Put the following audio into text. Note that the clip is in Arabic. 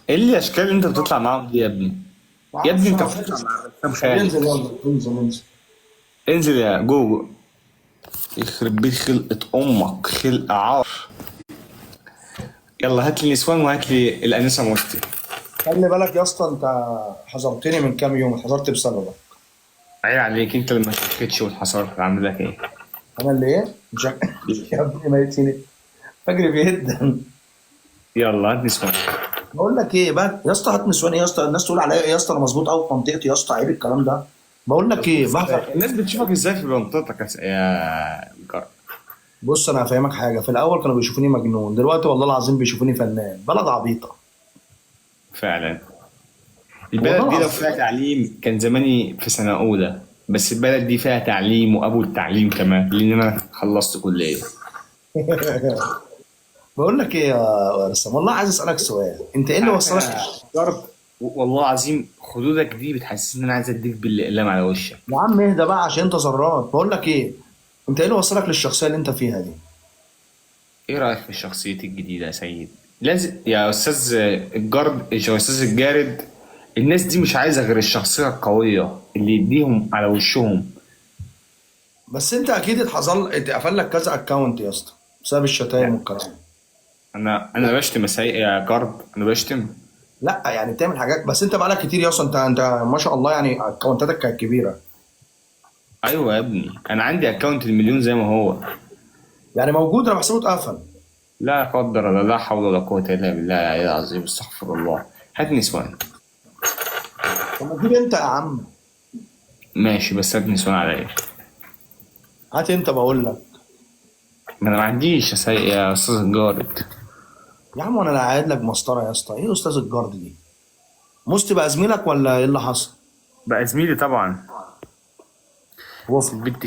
ايه الاشكال اللي انت بتطلع معاهم دي يا ابني؟ ما يا ابني اعرفش انت انا بتطلع فاكس. مع رسام طب خيالي. انزل يلا، انزل انزل. انزل يا جوجو. يخرب بيت خلقة امك خلقة عار. يلا هات لي نسوان وهات لي الانسه مرتي. خلي بالك يا اسطى، انت حذرتني من كام يوم، اتحذرت بسببك. عيب عليك انت اللي ما شفتش واتحصرت، عامل لك ايه؟ انا اللي ايه؟ مش يا ابني ما يتسني، بجري جدا. يلا هات نسوان. بقول لك ايه بقى يا اسطى، هات نسوان إيه يا اسطى؟ الناس تقول عليا ايه يا اسطى؟ انا مظبوط قوي في منطقتي يا اسطى، عيب الكلام ده. بقول لك مظبوط ايه ازاي؟ بقى. الناس بتشوفك ازاي في منطقتك يا جار؟ بص انا هفهمك حاجه، في الاول كانوا بيشوفوني مجنون، دلوقتي والله العظيم بيشوفوني فنان، بلد عبيطه. فعلا. والله البلد دي لو العظيم. فيها تعليم كان زماني في سنة أولى. بس البلد دي فيها تعليم وأبو التعليم كمان، لأن أنا خلصت كلية. بقول لك ايه يا رسام، والله عايز اسالك سؤال، انت ايه اللي عارف وصلك؟ أنا فكرت والله العظيم خدودك دي بتحسسني إن أنا عايز أديك بالأقلام على وشك. يا عم اهدى بقى عشان انت زران. بقول لك ايه، انت ايه اللي وصلك للشخصيه اللي انت فيها دي؟ إيه رأيك في شخصيتي الجديدة يا سيد؟ لازم يا أستاذ الجرد يا أستاذ الجارد. الناس دي مش عايزة غير الشخصية القوية اللي يديهم على وشهم. بس انت اكيد اتقفل لك كذا اكونت يا اسطى بسبب الشتايم لا، والكلام. أنا بشتم يا جرد، أنا بشتم. لا يعني بتعمل حاجات، بس انت بقالك كتير يا اسطى، انت ما شاء الله يعني اكونتاتك كانت كبيره. أيوة يا ابني، أنا عندي أكونت المليون زي ما هو. يعني موجود، انا بحسبه اتقفل. لا قدر الله، لا حول ولا قوة إلا بالله العلي العظيم، استغفر الله. هات نسوان. طب ما تجيب انت يا عم. ماشي بس هات نسوان عليا. هات انت بقول لك. ما أنا ما عنديش يا أستاذ الجارد. يا عم وانا لا قاعد لك مسطره يا اسطى، ايه استاذ الجارد دي؟ مستي بقى زميلك ولا ايه اللي حصل؟ بقى زميلي طبعا. وف البت